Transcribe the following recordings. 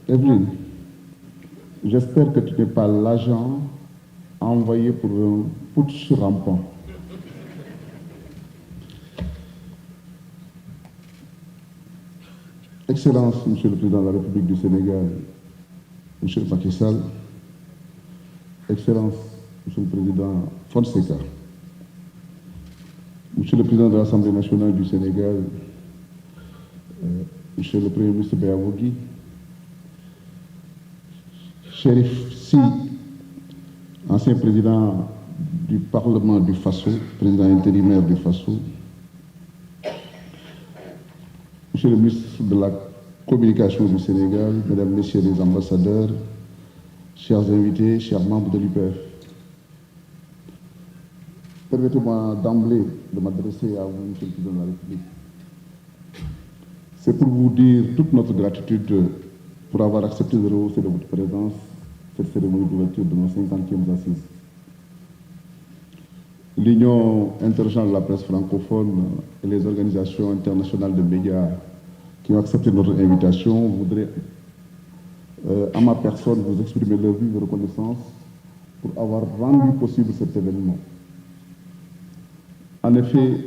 Evelyne, j'espère que tu n'es pas l'agent envoyé pour un putsch rampant. Excellence, Monsieur le Président de la République du Sénégal, Monsieur Macky Sall, Excellence, Monsieur le Président Fonseca, Monsieur le Président de l'Assemblée nationale du Sénégal, Monsieur le Premier ministre Béavogui, Chérif Sy, ancien président du Parlement du Faso, président intérimaire du Faso, Monsieur le ministre de la Communication du Sénégal, Mesdames, Messieurs les ambassadeurs, chers invités, chers membres de l'UPF, permettez-moi d'emblée de m'adresser à vous, Monsieur le Président de la République. C'est pour vous dire toute notre gratitude pour avoir accepté de rehausser de votre présence cette cérémonie d'ouverture de nos 50e assises. L'Union internationale de la presse francophone et les organisations internationales de médias qui ont accepté notre invitation voudraient, à ma personne, vous exprimer leur vive reconnaissance pour avoir rendu possible cet événement. En effet,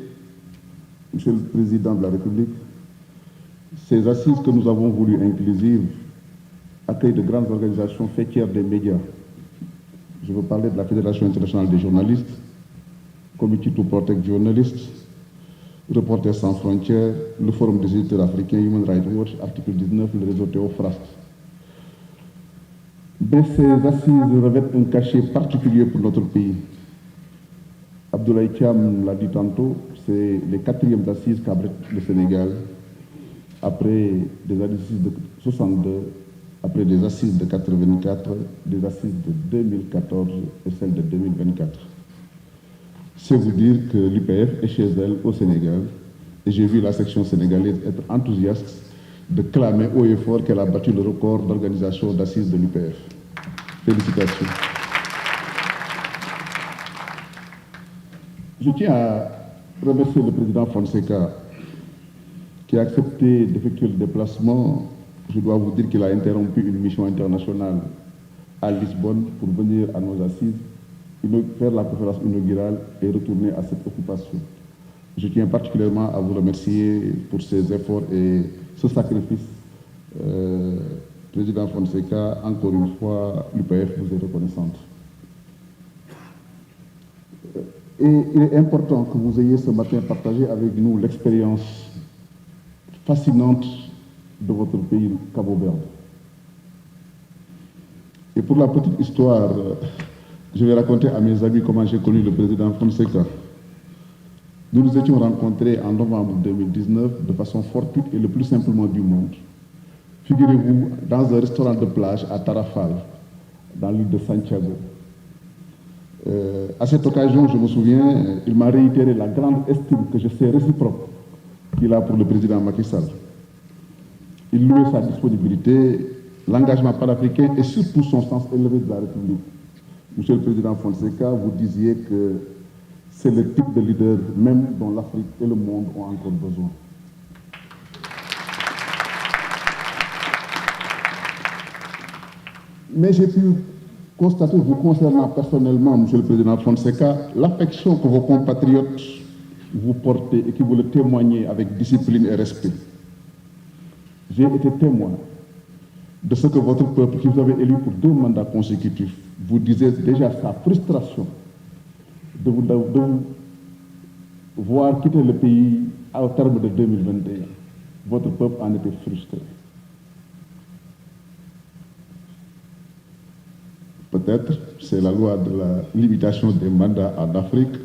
Monsieur le Président de la République, ces assises que nous avons voulu inclusives accueillent de grandes organisations fêtières des médias. Je veux parler de la Fédération internationale des journalistes, Committee to Protect Journalists, Reporters sans frontières, le Forum des éditeurs africains, Human Rights Watch, article 19, le réseau Théophraste. Mais ces assises revêtent un cachet particulier pour notre pays. Abdoulaye Thiam l'a dit tantôt, c'est les 4e assises qu'abrite le Sénégal, après des assises de 62, après des assises de 84, des assises de 2014 et celles de 2024. C'est vous dire que l'UPF est chez elle au Sénégal, et j'ai vu la section sénégalaise être enthousiaste de clamer haut et fort qu'elle a battu le record d'organisation d'assises de l'UPF. Félicitations. Je tiens à remercier le président Fonseca qui a accepté d'effectuer le déplacement. Je dois vous dire qu'il a interrompu une mission internationale à Lisbonne pour venir à nos assises, faire la conférence inaugurale et retourner à cette occupation. Je tiens particulièrement à vous remercier pour ces efforts et ce sacrifice. Président Fonseca, encore une fois, l'UPF vous est reconnaissante. Et il est important que vous ayez ce matin partagé avec nous l'expérience fascinante de votre pays, Cabo-Verde. Et pour la petite histoire, je vais raconter à mes amis comment j'ai connu le président Fonseca. Nous nous étions rencontrés en novembre 2019 de façon fortuite et le plus simplement du monde. Figurez-vous, dans un restaurant de plage à Tarafal, dans l'île de Santiago. À cette occasion, je me souviens, il m'a réitéré la grande estime que je sais réciproque qu'il a pour le président Macky Sall. Il louait sa disponibilité, l'engagement panafricain et surtout son sens élevé de la République. Monsieur le Président Fonseca, vous disiez que c'est le type de leader même dont l'Afrique et le monde ont encore besoin. Mais j'ai pu constater, vous concernant personnellement, Monsieur le Président Fonseca, l'affection que vos compatriotes vous portez et que vous le témoignez avec discipline et respect. J'ai été témoin de ce que votre peuple, qui vous avait élu pour 2 mandats consécutifs, vous disait déjà sa frustration de vous voir quitter le pays au terme de 2021. Votre peuple en était frustré. Peut-être c'est la loi de la limitation des mandats en Afrique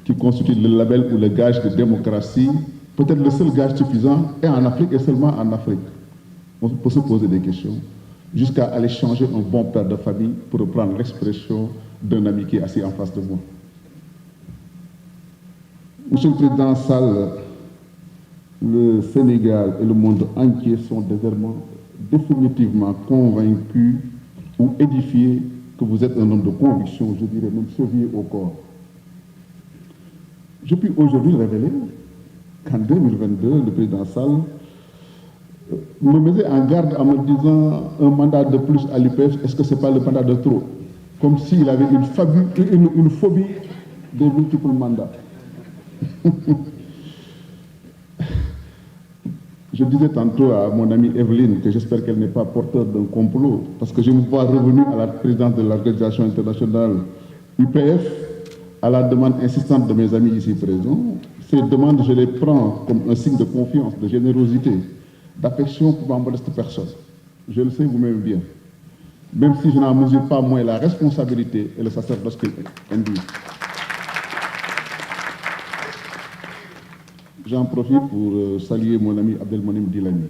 qui constitue le label ou le gage de démocratie, peut-être le seul gage suffisant, et en Afrique et seulement en Afrique. On peut se poser des questions, jusqu'à aller changer un bon père de famille, pour reprendre l'expression d'un ami qui est assis en face de moi. Monsieur le Président Sall, le Sénégal et le monde entier sont définitivement convaincus ou édifiés que vous êtes un homme de conviction, je dirais même chevillé au corps. Je puis aujourd'hui révéler qu'en 2022, le président Sall me mettait en garde en me disant un mandat de plus à l'UPF, est-ce que ce n'est pas le mandat de trop? Comme s'il avait une phobie des multiples mandats. Je disais tantôt à mon amie Evelyne que j'espère qu'elle n'est pas porteur d'un complot, parce que je me vois revenu à la présidence de l'organisation internationale UPF à la demande insistante de mes amis ici présents. Ces demandes, je les prends comme un signe de confiance, de générosité, d'affection pour ma modeste personne. Je le sais, vous m'aimez bien. Même si je n'en mesure pas moins la responsabilité et le sacerdoce qu'il induit. J'en profite pour saluer mon ami Abdelmonem Dilani.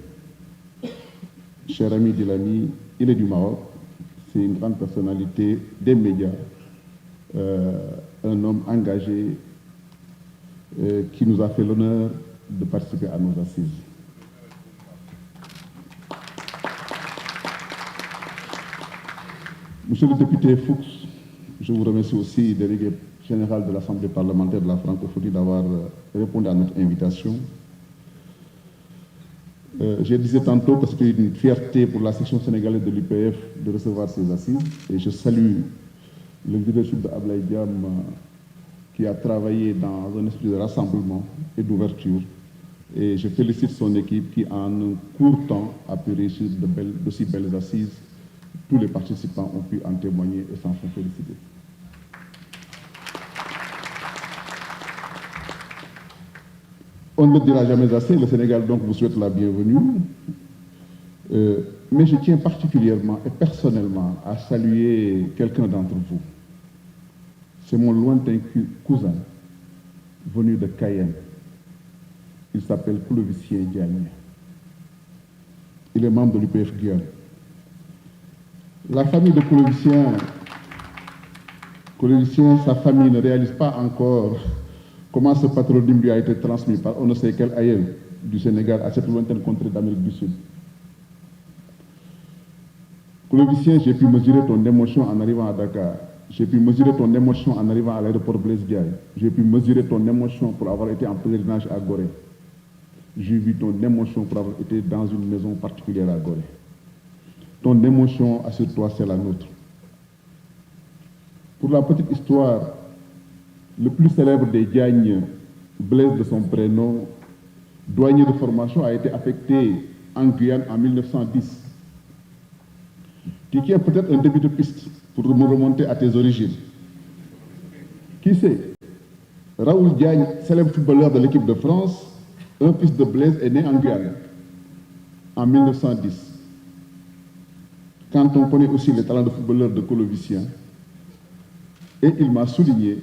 Cher ami Dilani, il est du Maroc, c'est une grande personnalité des médias, un homme engagé qui nous a fait l'honneur de participer à nos assises. Monsieur le député Fuchs, je vous remercie aussi, délégué général de l'Assemblée parlementaire de la francophonie, d'avoir répondu à notre invitation. Je disais tantôt que c'était une fierté pour la section sénégalaise de l'UPF de recevoir ces assises. Et je salue le leadership de Ablaye Diam qui a travaillé dans un esprit de rassemblement et d'ouverture. Et je félicite son équipe qui, en un court temps, a pu réussir d'aussi belles assises. Tous les participants ont pu en témoigner et s'en sont félicités. On ne le dira jamais assez, le Sénégal donc vous souhaite la bienvenue. Mais je tiens particulièrement et personnellement à saluer quelqu'un d'entre vous. C'est mon lointain cousin venu de Cayenne. Il s'appelle Clovisien Diagne. Il est membre de l'UPF Guyane. La famille de Clovisien, sa famille ne réalise pas encore comment ce patronyme lui a été transmis par on ne sait quel aïeul du Sénégal à cette lointaine contrée d'Amérique du Sud. Clovisien, j'ai pu mesurer ton émotion en arrivant à Dakar. J'ai pu mesurer ton émotion en arrivant à l'aéroport Blaise Diagne. J'ai pu mesurer ton émotion pour avoir été en pèlerinage à Gorée. J'ai vu ton émotion pour avoir été dans une maison particulière à Gorée. Ton émotion, assure-toi, c'est la nôtre. Pour la petite histoire, le plus célèbre des Diagne, Blaise de son prénom, douanier de formation, a été affecté en Guyane en 1910. Qui est peut-être un début de piste pour me remonter à tes origines. Qui sait? Raoul Diagne, célèbre footballeur de l'équipe de France, un fils de Blaise, est né en Guyane en 1910. Quand on connaît aussi les talents de footballeur de Clovisien, et il m'a souligné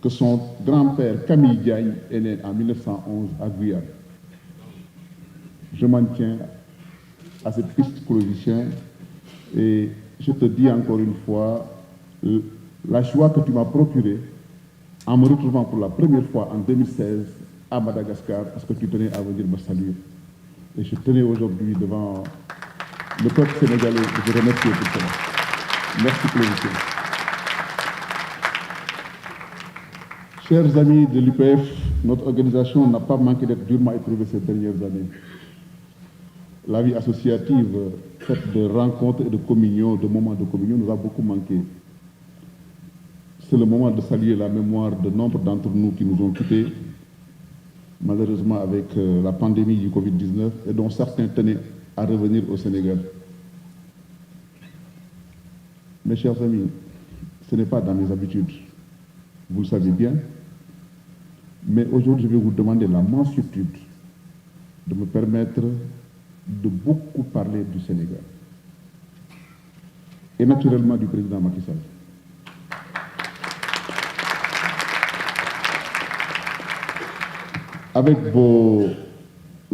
que son grand-père Camille Diagne est né en 1911 à Guyane. Je m'en tiens à cette piste Clovisien et je te dis encore une fois la joie que tu m'as procurée en me retrouvant pour la première fois en 2016 à Madagascar parce que tu tenais à venir me saluer. Et je tenais aujourd'hui devant le peuple sénégalais de te remercier pour cela. Merci Clovisien. Chers amis de l'UPF, notre organisation n'a pas manqué d'être durement éprouvée ces dernières années. La vie associative, faite de rencontres et de communion, de moments de communion, nous a beaucoup manqué. C'est le moment de saluer la mémoire de nombre d'entre nous qui nous ont quittés, malheureusement avec la pandémie du Covid-19, et dont certains tenaient à revenir au Sénégal. Mes chers amis, ce n'est pas dans mes habitudes, vous le savez bien, mais aujourd'hui je vais vous demander la mansuétude de me permettre de beaucoup parler du Sénégal et naturellement du président Macky Sall. Avec vos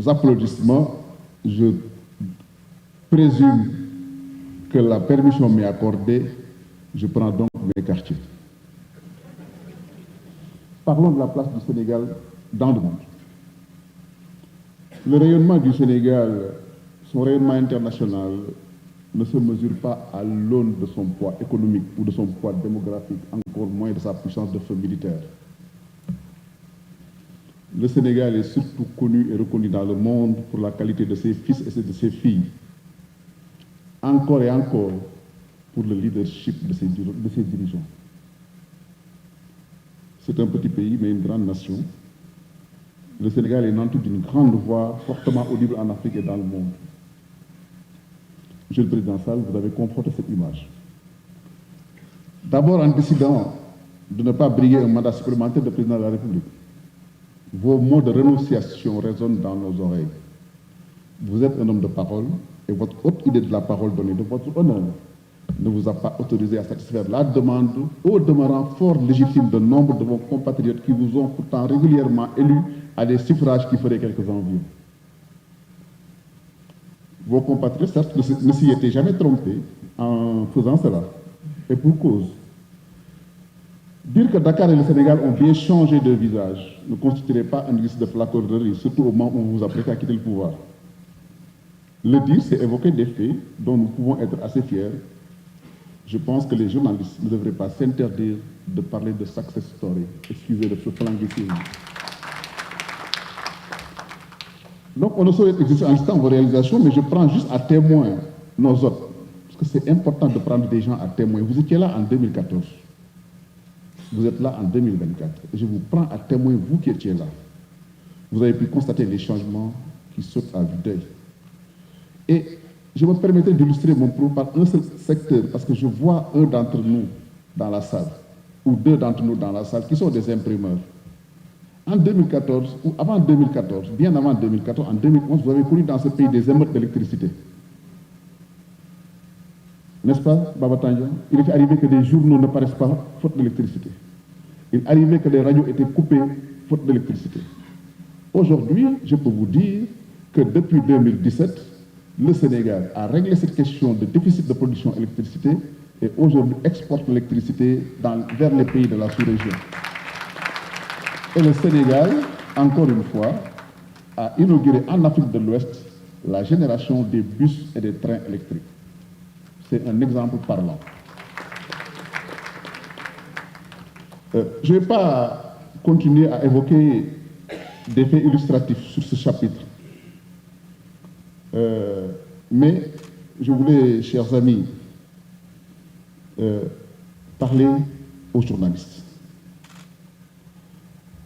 applaudissements, je présume que la permission m'est accordée, je prends donc mes quartiers. Parlons de la place du Sénégal dans le monde. Le rayonnement du Sénégal, son rayonnement international, ne se mesure pas à l'aune de son poids économique ou de son poids démographique, encore moins de sa puissance de feu militaire. le Sénégal est surtout connu et reconnu dans le monde pour la qualité de ses fils et de ses filles. Encore et encore pour le leadership de ses dirigeants. C'est un petit pays, mais une grande nation. Le Sénégal est nanti d'une grande voix, fortement audible en Afrique et dans le monde. Monsieur le Président Sall, vous avez conforté cette image. D'abord en décidant de ne pas briguer un mandat supplémentaire de président de la République. Vos mots de renonciation résonnent dans nos oreilles. Vous êtes un homme de parole et votre haute idée de la parole donnée de votre honneur ne vous a pas autorisé à satisfaire la demande, au demeurant fort légitime de nombre de vos compatriotes qui vous ont pourtant régulièrement élus à des suffrages qui feraient quelques envieux. Vos compatriotes, certes, ne s'y étaient jamais trompés en faisant cela, et pour cause. Dire que Dakar et le Sénégal ont bien changé de visage ne constituerait pas un risque de flagornerie, surtout au moment où vous vous apprêtez à quitter le pouvoir. Le dire, c'est évoquer des faits dont nous pouvons être assez fiers. Je pense que les journalistes ne devraient pas s'interdire de parler de success story. Excusez de ce flanguisme. Donc, on ne saurait exercer en listant vos réalisations, mais je prends juste à témoin nos autres. Parce que c'est important de prendre des gens à témoin. Vous étiez là en 2014. Vous êtes là en 2024. Et je vous prends à témoin, vous qui étiez là. Vous avez pu constater les changements qui sautent à vue d'œil. Et je me permettrai d'illustrer mon propos par un seul secteur, parce que je vois un d'entre nous dans la salle, ou deux d'entre nous dans la salle, qui sont des imprimeurs. En 2014, ou avant 2014, bien avant 2014, en 2011, vous avez connu dans ce pays des émeutes d'électricité. N'est-ce pas, Baba Tandian? Il est arrivé que des journaux ne paraissent pas faute d'électricité. Il arrivait que les radios étaient coupées faute d'électricité. Aujourd'hui, je peux vous dire que depuis 2017, le Sénégal a réglé cette question de déficit de production d'électricité et aujourd'hui exporte l'électricité vers les pays de la sous-région. Et le Sénégal, encore une fois, a inauguré en Afrique de l'Ouest la génération des bus et des trains électriques. C'est un exemple parlant. Je ne vais pas continuer à évoquer des faits illustratifs sur ce chapitre. Mais je voulais, chers amis, parler aux journalistes.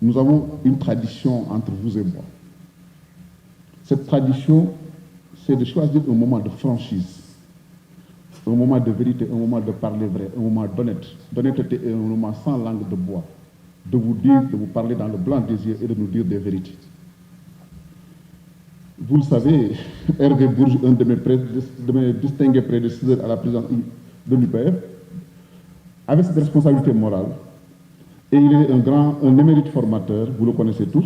Nous avons une tradition entre vous et moi. Cette tradition, c'est de choisir un moment de franchise, un moment de vérité, un moment de parler vrai, un moment d'honnêteté et un moment sans langue de bois, de vous dire, de vous parler dans le blanc des yeux et de nous dire des vérités. Vous le savez, Hervé Bourges, un de mes distingués prédécesseurs à la présidence de l'UPF, avait cette responsabilité morale. Et il est un émérite formateur, vous le connaissez tous.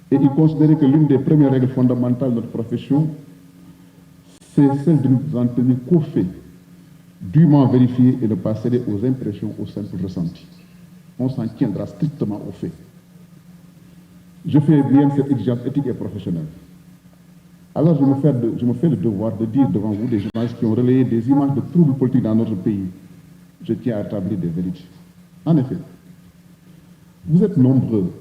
Et il considérait que l'une des premières règles fondamentales de notre profession, c'est celle de nous en tenir qu'aux faits, dûment vérifiés et ne pas céder aux impressions, aux simples ressentis. On s'en tiendra strictement aux faits. Je fais bien cette exigence éthique et professionnelle. Alors je me fais le devoir de dire devant vous des journalistes qui ont relayé des images de troubles politiques dans notre pays. Je tiens à établir des vérités. En effet, vous êtes nombreux,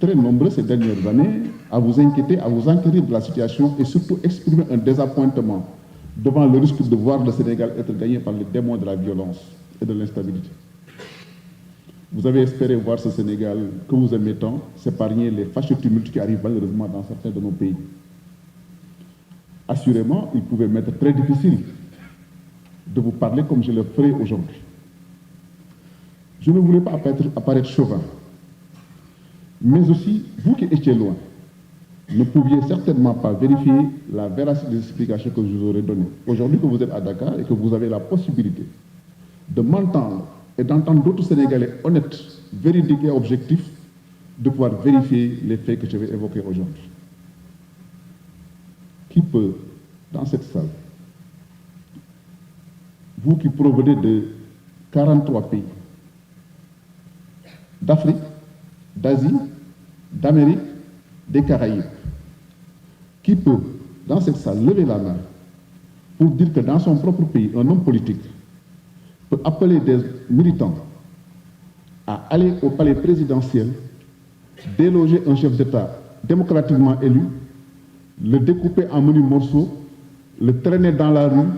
très nombreux ces dernières années, à vous inquiéter, à vous inquiéter de la situation et surtout exprimer un désappointement devant le risque de voir le Sénégal être gagné par les démons de la violence et de l'instabilité. Vous avez espéré voir ce Sénégal que vous aimez tant s'épargner les fâcheux tumultes qui arrivent malheureusement dans certains de nos pays. Assurément, il pouvait m'être très difficile de vous parler comme je le ferai aujourd'hui. Je ne voulais pas apparaître chauvin, mais aussi, vous qui étiez loin, ne pouviez certainement pas vérifier la véracité des explications que je vous aurais données. Aujourd'hui que vous êtes à Dakar et que vous avez la possibilité de m'entendre et d'entendre d'autres Sénégalais honnêtes, véridiques et objectifs, de pouvoir vérifier les faits que je vais évoquer aujourd'hui. Qui peut, dans cette salle, vous qui provenez de 43 pays, d'Afrique, d'Asie, d'Amérique, des Caraïbes, qui peut, dans cette salle, lever la main pour dire que dans son propre pays, un homme politique peut appeler des militants à aller au palais présidentiel déloger un chef d'État démocratiquement élu, le découper en menus morceaux, le traîner dans la rue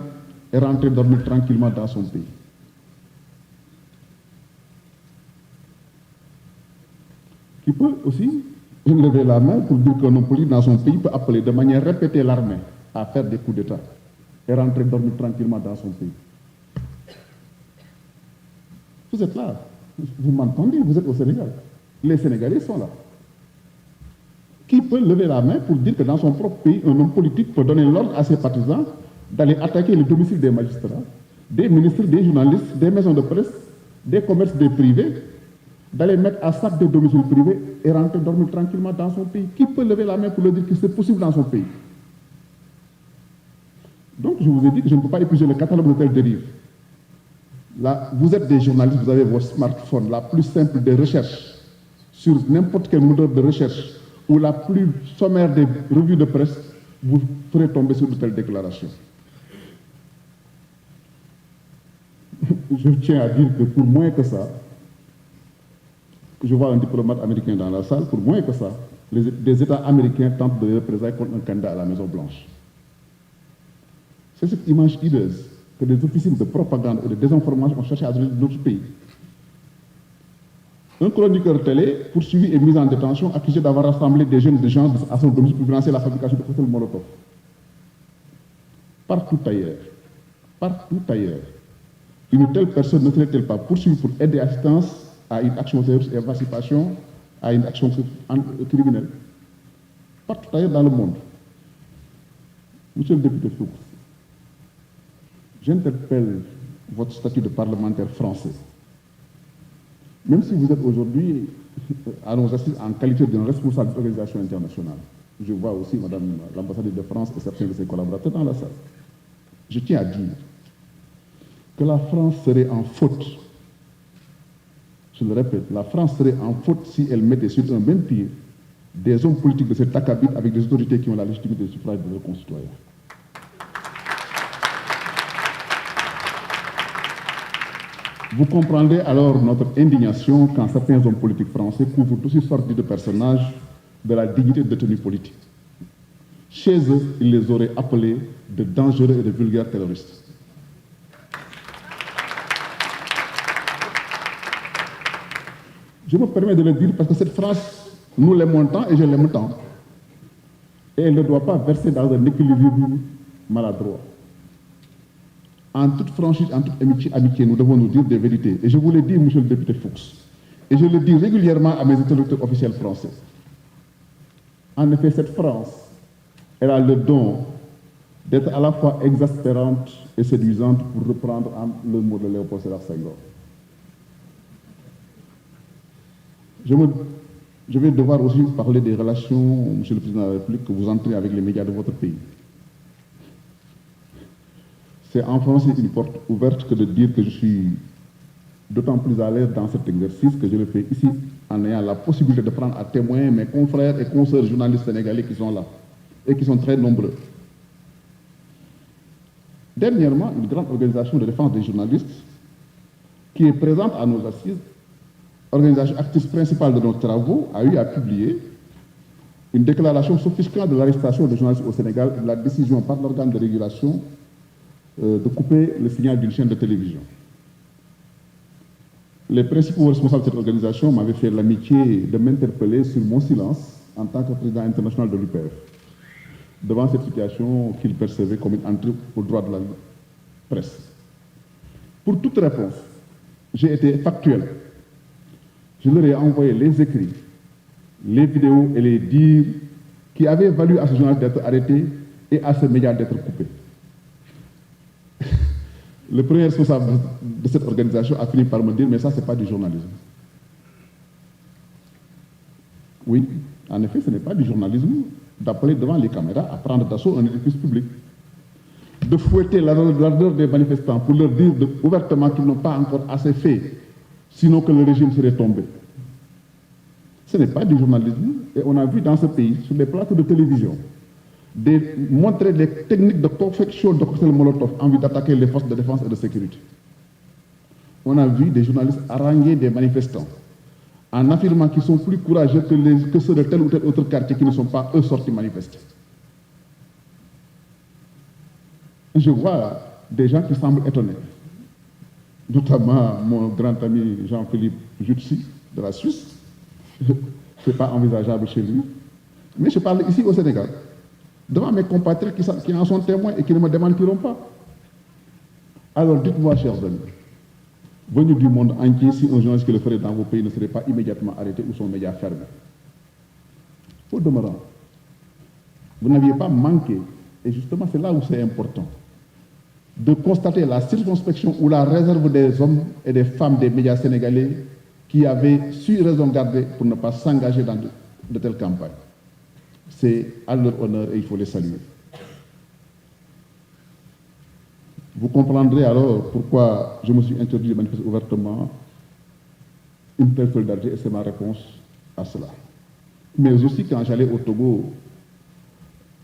et rentrer dormir tranquillement dans son pays. Qui peut aussi lever la main pour dire qu'un homme politique dans son pays peut appeler de manière répétée l'armée à faire des coups d'État et rentrer dormir tranquillement dans son pays. Vous êtes là, vous m'entendez, vous êtes au Sénégal. Les Sénégalais sont là. Qui peut lever la main pour dire que dans son propre pays, un homme politique peut donner l'ordre à ses partisans d'aller attaquer le domicile des magistrats, des ministres, des journalistes, des maisons de presse, des commerces, des privés, d'aller mettre à sac des domiciles privés et rentrer dormir tranquillement dans son pays? Qui peut lever la main pour le dire que c'est possible dans son pays? Donc je vous ai dit que je ne peux pas épuiser le catalogue de telles dérives. Là, vous êtes des journalistes, vous avez votre smartphone, la plus simple des recherches sur n'importe quel moteur de recherche ou la plus sommaire des revues de presse, vous ferez tomber sur de telles déclarations. Je tiens à dire que pour moins que ça, je vois un diplomate américain dans la salle, pour moins que ça, des États américains tentent de représailles contre un candidat à la Maison-Blanche. C'est cette image hideuse que des officines de propagande et de désinformation ont cherché à donner de notre pays. Un chroniqueur télé, poursuivi et mis en détention, accusé d'avoir rassemblé des jeunes de gens à son domicile pour financer la fabrication de cocktails Molotov. Partout ailleurs, une telle personne ne serait-elle pas poursuivie pour aider assistance à une action terroriste et participation à une action criminelle? Partout ailleurs dans le monde. Monsieur le député Fuchs, j'interpelle votre statut de parlementaire français. Même si vous êtes aujourd'hui à nos assises en qualité d'un responsable d'organisation internationale, je vois aussi Madame l'ambassadeur de France et certains de ses collaborateurs dans la salle. Je tiens à dire que la France serait en faute. Je le répète, la France serait en faute si elle mettait sur un même pied des hommes politiques de cet acabit avec des autorités qui ont la légitimité de suffrage de leurs concitoyens. Vous comprendrez alors notre indignation quand certains hommes politiques français couvrent aussi sortis de personnages de la dignité de détenus politiques. Chez eux, ils les auraient appelés de dangereux et de vulgaires terroristes. Je me permets de le dire parce que cette France, nous l'aimons tant et je l'aime tant. Et elle ne doit pas verser dans un équilibre maladroit. En toute franchise, en toute amitié, nous devons nous dire des vérités. Et je vous l'ai dit, monsieur le député Fuchs, et je le dis régulièrement à mes interlocuteurs officiels français. En effet, cette France, elle a le don d'être à la fois exaspérante et séduisante, pour reprendre le mot de Léopold Sédar Senghor. Je vais devoir aussi parler des relations, monsieur le président de la République, que vous entrez avec les médias de votre pays. C'est enfoncer une porte ouverte que de dire que je suis d'autant plus à l'aise dans cet exercice que je le fais ici en ayant la possibilité de prendre à témoin mes confrères et consoeurs journalistes sénégalais qui sont là et qui sont très nombreux. Dernièrement, une grande organisation de défense des journalistes qui est présente à nos assises, organisation actrice principale de nos travaux, a eu à publier une déclaration s'offusquant de l'arrestation des journalistes au Sénégal et de la décision par l'organe de régulation de couper le signal d'une chaîne de télévision. Les principaux responsables de cette organisation m'avaient fait l'amitié de m'interpeller sur mon silence en tant que président international de l'UPF, devant cette situation qu'ils percevaient comme une entrée au droit de la presse. Pour toute réponse, j'ai été factuel. Je leur ai envoyé les écrits, les vidéos et les dires qui avaient valu à ce journaliste d'être arrêté et à ce média d'être coupé. Le premier responsable de cette organisation a fini par me dire « mais ça, ce n'est pas du journalisme ». Oui, en effet, ce n'est pas du journalisme d'appeler devant les caméras à prendre d'assaut un édifice public, de fouetter l'ardeur des manifestants pour leur dire ouvertement qu'ils n'ont pas encore assez fait, sinon que le régime serait tombé. Ce n'est pas du journalisme, et on a vu dans ce pays, sur les plateaux de télévision, montrer les techniques de confection de cocktails Molotov en vue d'attaquer les forces de défense et de sécurité. On a vu des journalistes haranguer des manifestants en affirmant qu'ils sont plus courageux que ceux de tel ou tel autre quartier qui ne sont pas eux sortis manifester. Je vois des gens qui semblent étonnés, notamment mon grand ami Jean-Philippe Jutsi de la Suisse. Ce n'est pas envisageable chez lui. Mais je parle ici au Sénégal, devant mes compatriotes qui en sont témoins et qui ne me démentiront pas. Alors dites-moi, chers amis, venus du monde entier, si un journaliste qui le ferait dans vos pays ne serait pas immédiatement arrêté ou son média fermé. Au demeurant, vous n'aviez pas manqué, et justement c'est là où c'est important, de constater la circonspection ou la réserve des hommes et des femmes des médias sénégalais qui avaient su raison garder pour ne pas s'engager dans de telles campagnes. C'est à leur honneur et il faut les saluer. Vous comprendrez alors pourquoi je me suis interdit de manifester ouvertement une telle solidarité et c'est ma réponse à cela. Mais aussi quand j'allais au Togo,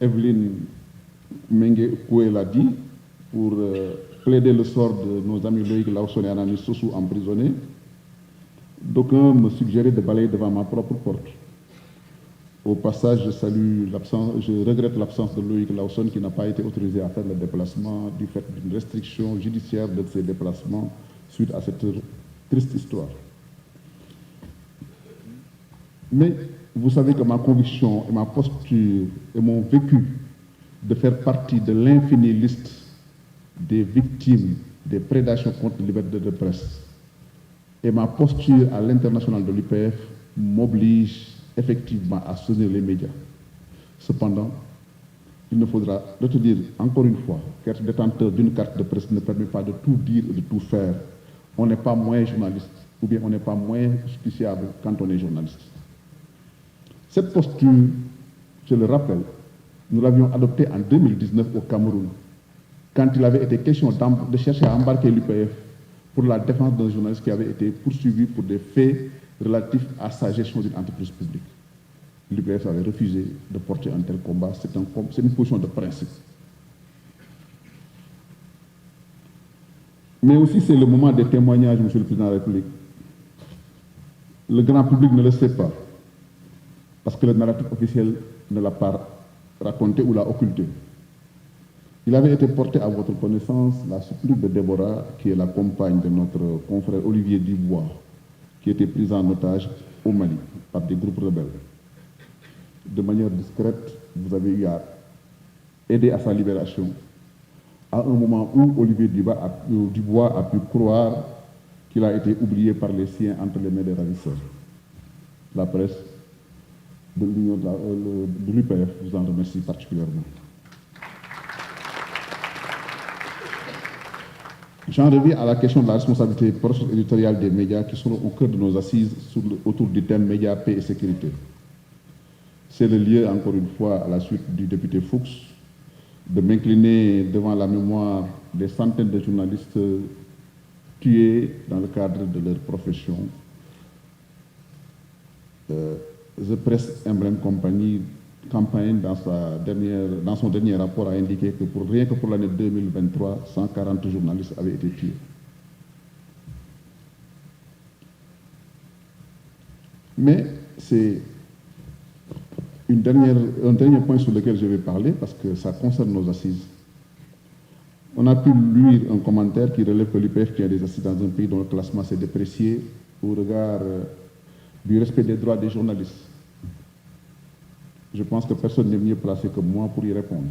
Evelyne Mengue Koué l'a dit, pour plaider le sort de nos amis Loïc Lawson et Anani Sossou emprisonnés, d'aucuns me suggéraient de balayer devant ma propre porte. Au passage, je regrette l'absence de Loïc Lawson qui n'a pas été autorisé à faire le déplacement du fait d'une restriction judiciaire de ses déplacements suite à cette triste histoire. Mais vous savez que ma conviction et ma posture et mon vécu de faire partie de l'infinie liste des victimes des prédations contre la liberté de presse et ma posture à l'international de l'UPF m'oblige effectivement à soutenir les médias. Cependant, il ne faudra retenir encore une fois qu'être détenteur d'une carte de presse ne permet pas de tout dire et de tout faire. On n'est pas moins journaliste ou bien on n'est pas moins justiciable quand on est journaliste. Cette posture, je le rappelle, nous l'avions adoptée en 2019 au Cameroun, quand il avait été question de chercher à embarquer l'UPF pour la défense d'un journaliste qui avait été poursuivi pour des faits relatifs à sa gestion d'une entreprise publique. L'UPF avait refusé de porter un tel combat, c'est une position de principe. Mais aussi c'est le moment des témoignages, Monsieur le Président de la République. Le grand public ne le sait pas, parce que le narratif officiel ne l'a pas raconté ou l'a occulté. Il avait été porté à votre connaissance la supplique de Déborah, qui est la compagne de notre confrère Olivier Dubois, qui était pris en otage au Mali par des groupes rebelles. De manière discrète, vous avez eu à aider à sa libération, à un moment où Olivier Dubois a pu croire qu'il a été oublié par les siens entre les mains des ravisseurs. La presse de l'UPF vous en remercie particulièrement. J'en reviens à la question de la responsabilité éditoriale des médias qui seront au cœur de nos assises autour du thème médias, paix et sécurité. C'est le lieu, encore une fois, à la suite du député Fuchs, de m'incliner devant la mémoire des centaines de journalistes tués dans le cadre de leur profession. The Press Emblem Company, campagne, dans son dernier rapport, a indiqué que rien que pour l'année 2023, 140 journalistes avaient été tués. Mais c'est un dernier point sur lequel je vais parler, parce que ça concerne nos assises. On a pu lire un commentaire qui relève que l'UPF tient des assises dans un pays dont le classement s'est déprécié au regard du respect des droits des journalistes. Je pense que personne n'est mieux placé que moi pour y répondre.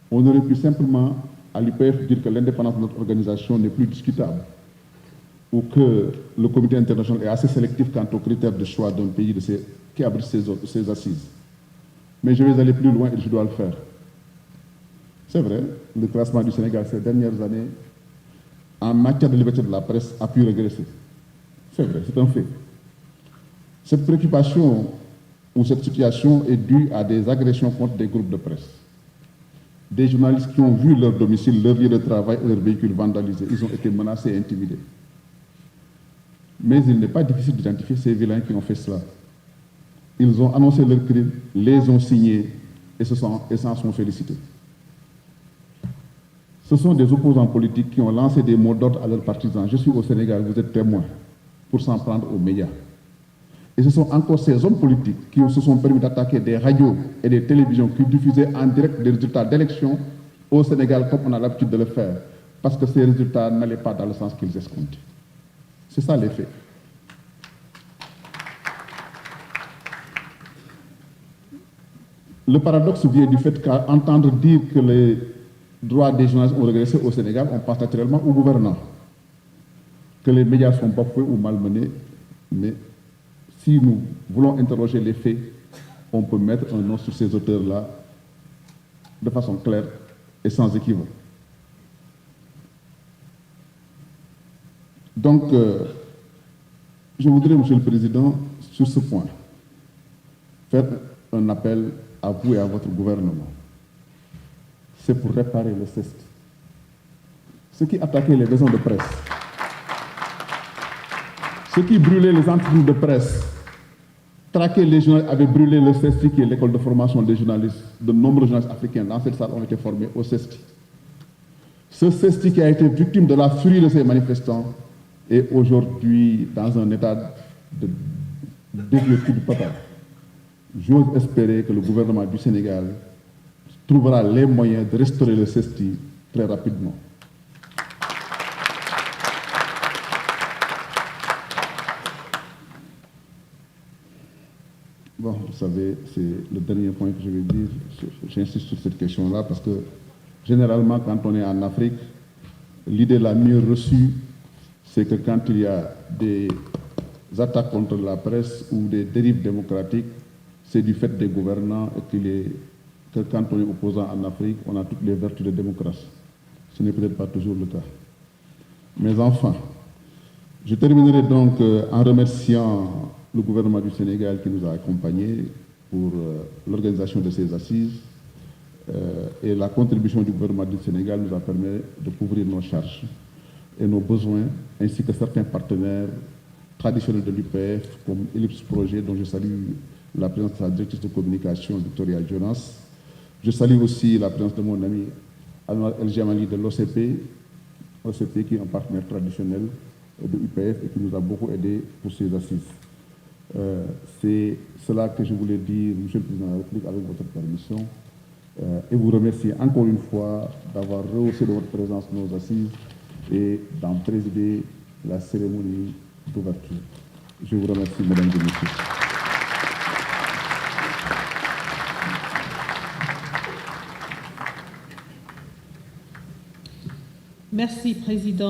On aurait pu simplement, à l'UPF, dire que l'indépendance de notre organisation n'est plus discutable, ou que le comité international est assez sélectif quant aux critères de choix d'un pays qui abrite ses assises. Mais je vais aller plus loin et je dois le faire. C'est vrai, le classement du Sénégal ces dernières années, en matière de liberté de la presse, a pu régresser. C'est vrai, c'est un fait. Cette préoccupation ou cette situation est due à des agressions contre des groupes de presse. Des journalistes qui ont vu leur domicile, leur lieu de travail et leur véhicule vandalisés. Ils ont été menacés et intimidés. Mais il n'est pas difficile d'identifier ces vilains qui ont fait cela. Ils ont annoncé leurs crimes, les ont signés et s'en sont félicités. Ce sont des opposants politiques qui ont lancé des mots d'ordre à leurs partisans. Je suis au Sénégal, vous êtes témoins. pour s'en prendre aux médias. Et ce sont encore ces hommes politiques qui se sont permis d'attaquer des radios et des télévisions qui diffusaient en direct des résultats d'élections au Sénégal comme on a l'habitude de le faire, parce que ces résultats n'allaient pas dans le sens qu'ils escomptaient. C'est ça les faits. Le paradoxe vient du fait qu'à entendre dire que les droits des journalistes ont régressé au Sénégal, on pense naturellement aux gouvernants, que les médias sont bafoués ou malmenés, mais si nous voulons interroger les faits, on peut mettre un nom sur ces auteurs-là de façon claire et sans équivoque. Donc, je voudrais, Monsieur le Président, sur ce point, faire un appel à vous et à votre gouvernement. C'est pour réparer le CEST. Ceux qui attaquaient les maisons de presse, ceux qui brûlaient les entreprises de presse, traquaient les journalistes, avaient brûlé le CESTI, qui est l'école de formation des journalistes. De nombreux journalistes africains dans cette salle ont été formés au CESTI. Ce CESTI qui a été victime de la furie de ces manifestants est aujourd'hui dans un état de désuétude totale. J'ose espérer que le gouvernement du Sénégal trouvera les moyens de restaurer le CESTI très rapidement. Bon, vous savez, c'est le dernier point que je vais dire. J'insiste sur cette question-là parce que généralement, quand on est en Afrique, l'idée la mieux reçue, c'est que quand il y a des attaques contre la presse ou des dérives démocratiques, c'est du fait des gouvernants et que quand on est opposant en Afrique, on a toutes les vertus de démocratie. Ce n'est peut-être pas toujours le cas. Mais enfin, je terminerai donc en remerciant le gouvernement du Sénégal qui nous a accompagnés pour l'organisation de ces assises et la contribution du gouvernement du Sénégal nous a permis de couvrir nos charges et nos besoins, ainsi que certains partenaires traditionnels de l'UPF, comme Ellipse Projet, dont je salue la présence de sa directrice de communication, Victoria Jonas. Je salue aussi la présence de mon ami Anwar El Jamali de l'OCP, qui est un partenaire traditionnel de l'UPF et qui nous a beaucoup aidé pour ces assises. C'est cela que je voulais dire, Monsieur le Président de la République, avec votre permission, et vous remercier encore une fois d'avoir rehaussé de votre présence nos assises et d'en présider la cérémonie d'ouverture. Je vous remercie, Mesdames et Messieurs. Merci, Président.